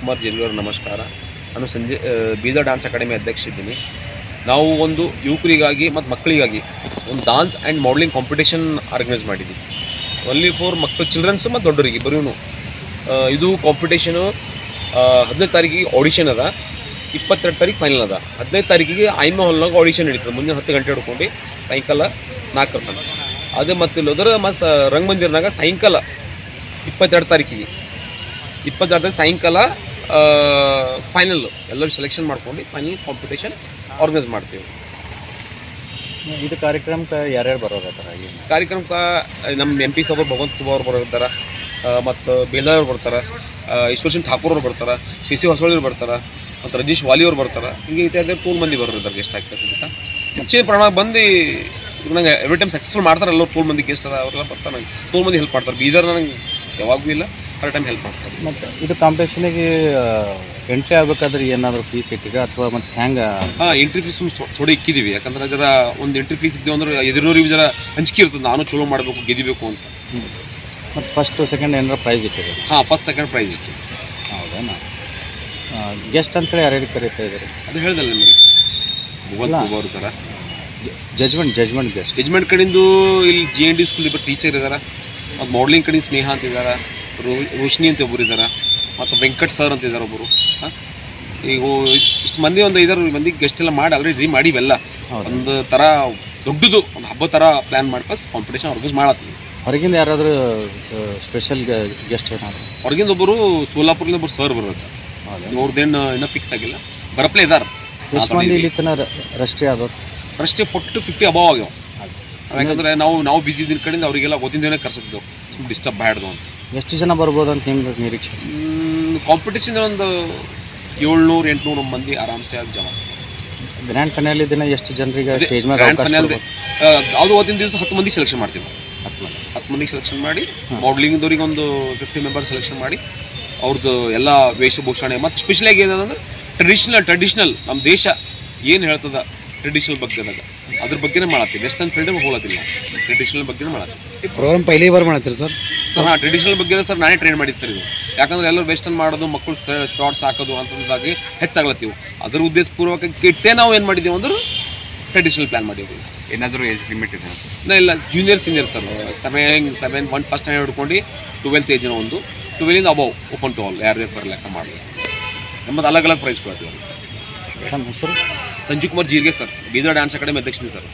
ಕುಮಾರ್ ಜೇಲ್ಗರ್ ನಮಸ್ಕಾರ. ನಾನು Bidar dance academy ಅಧ್ಯಕ್ಷ ಇದ್ದೀನಿ. ನಾವು ಒಂದು ಯುವಕರಿಗಾಗಿ ಮತ್ತು ಮಕ್ಕಳಿಗಾಗಿ ಒಂದು dance and modelling competition organise ಮಾಡಿದ್ವಿ. ಓನ್ಲಿ ಫಾರ್ ಮಕ್ಕಳು, ಚಿಲ್ಡ್ರನ್ಸ್ ಮತ್ತು ದೊಡ್ಡರಿಗೆ ಇಬ್ಬರೂ. ಇದು ಕಾಂಪಿಟೇಷನು 15 ತಾರೀಕಿಗೆ ಆಡಿಷನ್ ಅದ, 22 ತಾರೀಕು ಫೈನಲ್ ಅದ. 15 ತಾರೀಕಿಗೆ ಐಮೆ ಹಾಲ್ನಾಗ ಆಡಿಷನ್ ನಡೀತದೆ. ಮುಂಜಾನೆ 10 ಗಂಟೆ ಹಿಡ್ಕೊಂಡು ಸಾಯಂಕಾಲ 4 ತನಕ. ಅದು ಮತ್ತು ಇಲ್ಲೋದ್ರೆ ಮತ್ತು ರಂಗಮಂದಿರನಾಗ ಸಾಯಂಕಾಲ 22 ತಾರೀಕಿಗೆ ಸಾಯಂಕಾಲ ಫೈನಲ್ ಎಲ್ಲರೂ ಸೆಲೆಕ್ಷನ್ ಮಾಡ್ಕೊಂಡು ಫೈನಲ್ ಕಾಂಪಿಟೇಷನ್ ಆರ್ಗನೈಸ್ ಮಾಡ್ತೀವಿ. ಇದು ಕಾರ್ಯಕ್ರಮಕ್ಕೆ ಯಾರ್ಯಾರು ಬರೋದಾರ? ಕಾರ್ಯಕ್ರಮಕ್ಕೆ ನಮ್ಮ MP ಸಾಬ್ ಭಗವಂತ ಖೂಬಾ ಅವ್ರು ಬರೋದಾರ, ಮತ್ತು ಬೇಲಾರ್ ಅವ್ರು ಬರ್ತಾರೆ, ಈಶ್ವರ್ ಸಿಂಗ್ ಠಾಕೂರ್ ಅವ್ರು ಬರ್ತಾರೆ, CC ಹೊಸಳ್ಳಿ ಬರ್ತಾರೆ, ಮತ್ತು ರಜೀಶ್ ವಾಲಿ ಅವ್ರು ಬರ್ತಾರೆ. ಹಿಂಗೆ ಇತ್ಯಾದಿ ಟೂಲ್ ಮಂದಿ ಬರೋದಾರೆ ಗೆಸ್ಟ್ ಆಗ್ತದೆ. ಹೆಚ್ಚಿನ ಪ್ರಮಾಣ ಬಂದು ನಂಗೆ ಎವ್ರಿ ಟೈಮ್ ಸಕ್ಸಸ್ಫುಲ್ ಮಾಡ್ತಾರೆ. ಎಲ್ಲರೂ ಟೂಲ್ ಮಂದಿ ಗೆಸ್ಟ್ ಅದ ಅವರೆಲ್ಲ ಬರ್ತಾರೆ. ನಂಗೆ ಟೂಲ್ ಮಂದಿ ಹೆಲ್ಪ್ ಮಾಡ್ತಾರೆ. ಬೀದರ್ ನನಗೆ ಯಾವಾಗೂ ಇಲ್ಲ, ಹರ್ ಟೈಮ್ ಹೆಲ್ಪ್ ಮಾಡ್ತಾರೆ. ಮತ್ತು ಇದು ಕಾಂಪಿಟೇಷನಿಗೆ ಎಂಟ್ರಿ ಆಗಬೇಕಾದ್ರೆ ಏನಾದರೂ ಫೀಸ್ ಇಟ್ಟಿಗ ಅಥವಾ ಮತ್ತು ಹೆಂಗೆ? ಎಂಟ್ರಿ ಫೀಸ್ ಥೋಡಿ ಇಕ್ಕಿದ್ದೀವಿ. ಯಾಕಂದ್ರೆ ಜರ ಒಂದು ಎಂಟ್ರಿ ಫೀಸ್ ಇದ್ದೀವಿ ಅಂದ್ರೆ ಎದುರಿನವ್ರಿಗೆ ಜರ ಹಂಚಿಕೆ ಇರ್ತದೆ, ನಾನು ಚಲೋ ಮಾಡಬೇಕು, ಗೆದಿಬೇಕು ಅಂತ. ಮತ್ತು ಫಸ್ಟು ಸೆಕೆಂಡ್ ಏನಾರ ಪ್ರೈಸ್ ಇಟ್ಟಿದೆ? ಫಸ್ಟ್ ಸೆಕೆಂಡ್ ಪ್ರೈಸ್ ಇಟ್ಟು. ಹೌದೇನಾ? ಗೆಸ್ಟ್ ಅಂತೇಳಿ ಯಾರ್ಯಾರು ಕರೀತಾ ಇದ್ದಾರೆ? ಅದು ಹೇಳ್ದಲ್ಲ ನಿಮಗೆ, ಭಗವಂತ ಖೂಬಾ ಅವ್ರ ಥರ. ಜಜ್ಮೆಂಟ್ ಕಡೆಯಿಂದ ಇಲ್ಲಿ JND ಸ್ಕೂಲ್ ಇಬ್ಬರು ಟೀಚರ್ ಇದ್ದಾರೆ, ಮತ್ತು ಮಾಡಲಿಂಗ್ ಕಡೆಯಿಂದ ಸ್ನೇಹ ಅಂತ ಇದ್ದಾರೆ, ರೋಶಿನಿ ಅಂತ ಒಬ್ಬರು ಇದ್ದಾರೆ, ಮತ್ತು ವೆಂಕಟ್ ಸರ್ ಅಂತ ಇದ್ದಾರೆ ಒಬ್ಬರು. ಈಗ ಇಷ್ಟು ಮಂದಿ ಒಂದು 5 ಮಂದಿ ಗೆಸ್ಟ್ ಎಲ್ಲ ಮಾಡಿ ಆಲ್ರೆಡಿ ಮಾಡಿವೆಲ್ಲ. ಒಂದು ಥರ ದೊಡ್ಡದು ಒಂದು ಹಬ್ಬ ಥರ ಪ್ಲ್ಯಾನ್ ಮಾಡ್ಕೊಂಡು ಕಾಂಪಿಟೇಷನ್ ಆರ್ಗನೈಸ್ ಮಾಡತ್ತೀವಿ. ಹೊರಗಿಂದ ಯಾರಾದರೂ ಸ್ಪೆಷಲ್ ಗೆಸ್ಟ್ ಏನಾದ್ರು? ಹೊರಗಿಂದ ಒಬ್ಬರು ಸೋಲಾಪುರದಿಂದ ಒಬ್ಬರು ಸರ್ ಬರೋದು. ಅವ್ರದ್ದೇನು ಇನ್ನೂ ಫಿಕ್ಸ್ ಆಗಿಲ್ಲ, ಬರಪ್ಲೇ ಇದ್ದಾರೆ. ಎಷ್ಟು ಮಂದಿ ಇಲ್ಲಿ ತನಕ ರಸ್ತೆ ಆದವ್ರು? ರಸ್ತೆ 40 to 50 ಅಬಾವ್ ಆಗ್ಯಾವ. ಯಾಕಂದರೆ ನಾವು ಬಿಸಿ ದಿನ ಕಡೆಯಿಂದ ಅವರಿಗೆಲ್ಲ ಗೊತ್ತಿನ ದಿನ ಕರ್ಸಿದ್ದೆವು, ಡಿಸ್ಟರ್ಬ್ ಬ್ಯಾಡ್ದು ಅಂತ. ಎಷ್ಟು ಜನ ಬರ್ಬೋದು ಅಂತ ನಿಮ್ಗೆ ನಿರೀಕ್ಷೆ? ಕಾಂಪಿಟೇಷನ್ ಒಂದು 700-800 ಮಂದಿ ಆರಾಮ್ಸೆ ಆಗಿ ಜಮ. ಗ್ರ್ಯಾಂಡ್ ಫೈನಲ್ ದಿನ ಎಷ್ಟು ಜನರಿಗೆ ಸ್ಟೇಜ್ ಮೇಲೆ? ಗ್ರ್ಯಾಂಡ್ ಫೈನಲ್ ಅದು ಅವತ್ತಿನ ದಿವಸ 10 ಮಂದಿ ಸೆಲೆಕ್ಷನ್ ಮಾಡ್ತೀವಿ. 10 ಮಂದಿಗೆ ಸೆಲೆಕ್ಷನ್ ಮಾಡಿ, ಮಾಡಲಿಂಗ್ದವ್ರಿಗೆ ಒಂದು 50 ಮೆಂಬರ್ ಸೆಲೆಕ್ಷನ್ ಮಾಡಿ, ಅವ್ರದ್ದು ಎಲ್ಲ ವೇಷಭೂಷಣೆ ಮತ್ತು ಸ್ಪೆಷಲಾಗಿ ಏನಂದ್ರೆ ಟ್ರೆಡಿಷ್ನಲ್ ನಮ್ಮ ದೇಶ ಏನು ಹೇಳ್ತದೆ ಟ್ರೆಡಿಷನಲ್ ಬಗ್ಗೆದಾಗ ಅದ್ರ ಬಗ್ಗೆನೇ ಮಾಡತ್ತೀವಿ. ವೆಸ್ಟರ್ನ್ ಫೀಲ್ಡ್ ಹೋಗೋದಿಲ್ಲ, ಟ್ರೆಡಿಷನಲ್ ಬಗ್ಗೆನೇ ಮಾಡತ್ತೀವಿ. ಈ ಪ್ರೋಗ್ರಾಮ್ ಪೈಲಿ ಬಾರ್ ಮಾಡ್ತೀರಿ ಸರ್? ಟ್ರೆಡಿಷನಲ್ ಬಗ್ಗೆ ಸರ್ ನಾನೇ ಟ್ರೈನ್ ಮಾಡಿ ಸರ್ ಇದು. ಯಾಕಂದ್ರೆ ಎಲ್ಲರೂ ವೆಸ್ಟರ್ನ್ ಮಾಡೋದು, ಮಕ್ಕಳು ಶಾರ್ಟ್ಸ್ ಹಾಕೋದು ಅಂತಂದಾಗಿ ಹೆಚ್ಚಾಗ್ಲತ್ತೀವಿ. ಅದ್ರ ಉದ್ದೇಶಪೂರ್ವಕ ಇಟ್ಟೇ ನಾವು ಏನು ಮಾಡಿದ್ದೀವಿ ಅಂದ್ರೆ ಟ್ರೆಡಿಷನಲ್ ಪ್ಲ್ಯಾನ್ ಮಾಡಿದ್ದೀವಿ. ಏನಾದರೂ ಏಜ್ ಲಿಮಿಟ್ ಇದೆ? ಇಲ್ಲ, junior senior sir. 7 first standard ಹಿಡ್ಕೊಂಡು 12th ಏಜಿನ ಒಂದು 12ಇಂದ ಅಬೌವ್ ಓಪನ್ ಟು ಆಲ್, ಯಾರು ಲೆಕ್ಕ ಮಾಡಲಿ. ನಮ್ಮದು ಅಲಗ್ ಪ್ರೈಸ್ ಕೊಡ್ತೀವಿ. ನಮ್ಮ ಹೆಸರು Sanjeev Kumar Jeerge sir, Bidar dance academy ಅಧ್ಯಕ್ಷನೇ ಸರ್.